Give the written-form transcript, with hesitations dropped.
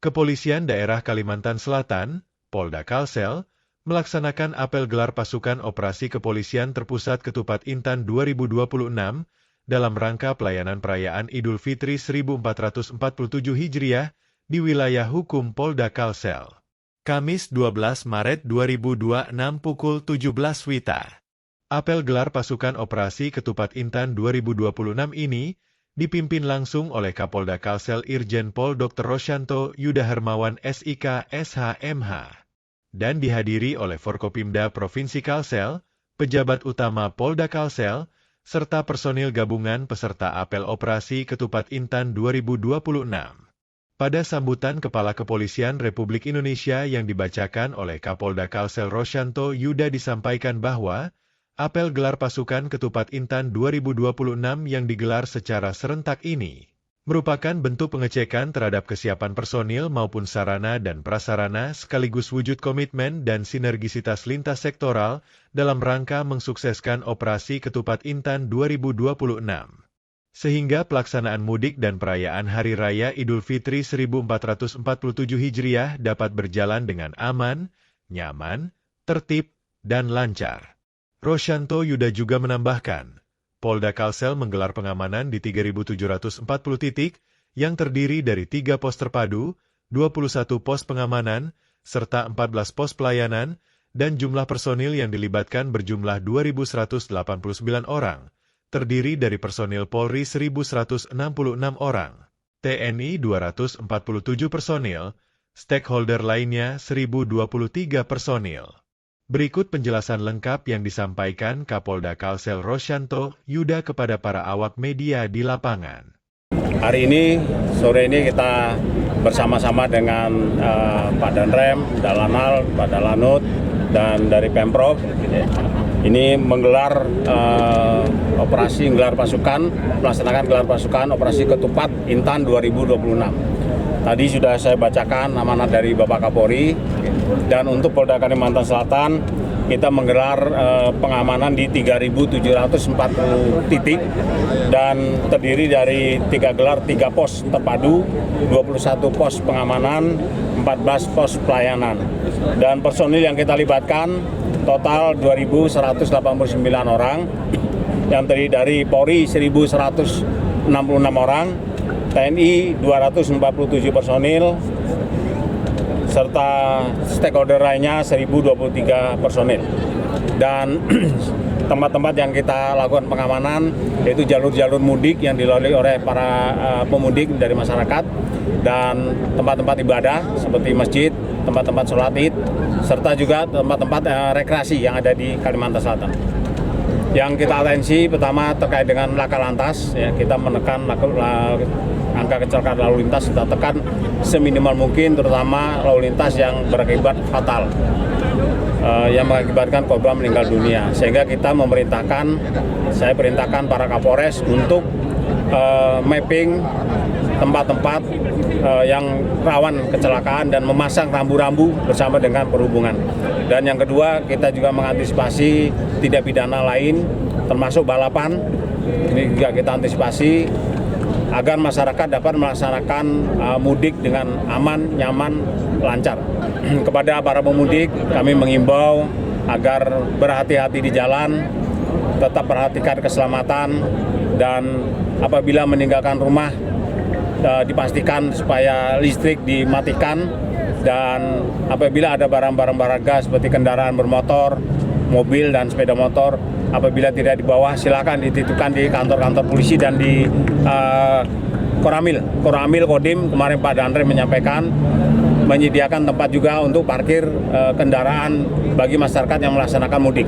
Kepolisian Daerah Kalimantan Selatan, Polda Kalsel, melaksanakan apel gelar pasukan operasi kepolisian terpusat Ketupat Intan 2026 dalam rangka pelayanan perayaan Idul Fitri 1447 Hijriah di wilayah hukum Polda Kalsel. Kamis 12 Maret 2026 pukul 17 WITA. Apel gelar pasukan operasi Ketupat Intan 2026 ini dipimpin langsung oleh Kapolda Kalsel Irjen Pol Dr. Rosyanto Yuda Hermawan SIK SHMH dan dihadiri oleh Forkopimda Provinsi Kalsel, pejabat utama Polda Kalsel, serta personil gabungan peserta apel operasi Ketupat Intan 2026. Pada sambutan Kepala Kepolisian Republik Indonesia yang dibacakan oleh Kapolda Kalsel Rosyanto Yuda disampaikan bahwa apel gelar pasukan Ketupat Intan 2026 yang digelar secara serentak ini merupakan bentuk pengecekan terhadap kesiapan personil maupun sarana dan prasarana sekaligus wujud komitmen dan sinergisitas lintas sektoral dalam rangka mensukseskan operasi Ketupat Intan 2026. Sehingga pelaksanaan mudik dan perayaan Hari Raya Idul Fitri 1447 Hijriah dapat berjalan dengan aman, nyaman, tertib, dan lancar. Rosyanto Yuda juga menambahkan, Polda Kalsel menggelar pengamanan di 3.740 titik yang terdiri dari 3 pos terpadu, 21 pos pengamanan, serta 14 pos pelayanan, dan jumlah personil yang dilibatkan berjumlah 2.189 orang, terdiri dari personil Polri 1.166 orang, TNI 247 personil, stakeholder lainnya 1.023 personil. Berikut penjelasan lengkap yang disampaikan Kapolda Kalsel Rosyanto Yuda kepada para awak media di lapangan. Hari ini, sore ini kita bersama-sama dengan Pak Danrem, Dalanal, Pak Dalanut, dan dari Pemprov, ini menggelar gelar pasukan, melaksanakan gelar pasukan operasi Ketupat Intan 2026. Tadi sudah saya bacakan amanat dari Bapak Kapolri, dan untuk Polda Kalimantan Selatan kita menggelar pengamanan di 3.740 titik dan terdiri dari 3 pos terpadu, 21 pos pengamanan, 14 pos pelayanan. Dan personil yang kita libatkan total 2.189 orang, yang terdiri dari Polri 1.166 orang, TNI 247 personil, serta stakeholder lainnya 1.023 personil. Dan tempat-tempat yang kita lakukan pengamanan yaitu jalur-jalur mudik yang dilalui oleh para pemudik dari masyarakat, dan tempat-tempat ibadah seperti masjid, tempat-tempat sholat id, serta juga tempat-tempat rekreasi yang ada di Kalimantan Selatan. Yang kita atensi pertama terkait dengan laka lantas, ya, kita menekan angka kecelakaan lalu lintas, kita tekan seminimal mungkin, terutama lalu lintas yang berakibat fatal, yang mengakibatkan korban meninggal dunia. Sehingga saya perintahkan para Kapolres untuk mapping tempat-tempat yang rawan kecelakaan dan memasang rambu-rambu bersama dengan perhubungan. Dan yang kedua, kita juga mengantisipasi tindak pidana lain termasuk balapan. Ini juga kita antisipasi agar masyarakat dapat melaksanakan mudik dengan aman, nyaman, lancar. Kepada para pemudik, kami mengimbau agar berhati-hati di jalan, tetap perhatikan keselamatan, dan apabila meninggalkan rumah, dipastikan supaya listrik dimatikan, dan apabila ada barang-barang berharga seperti kendaraan bermotor, mobil, dan sepeda motor, apabila tidak dibawa, silakan dititipkan di kantor-kantor polisi dan di Koramil Kodim. Kemarin Pak Danrem menyampaikan menyediakan tempat juga untuk parkir kendaraan bagi masyarakat yang melaksanakan mudik.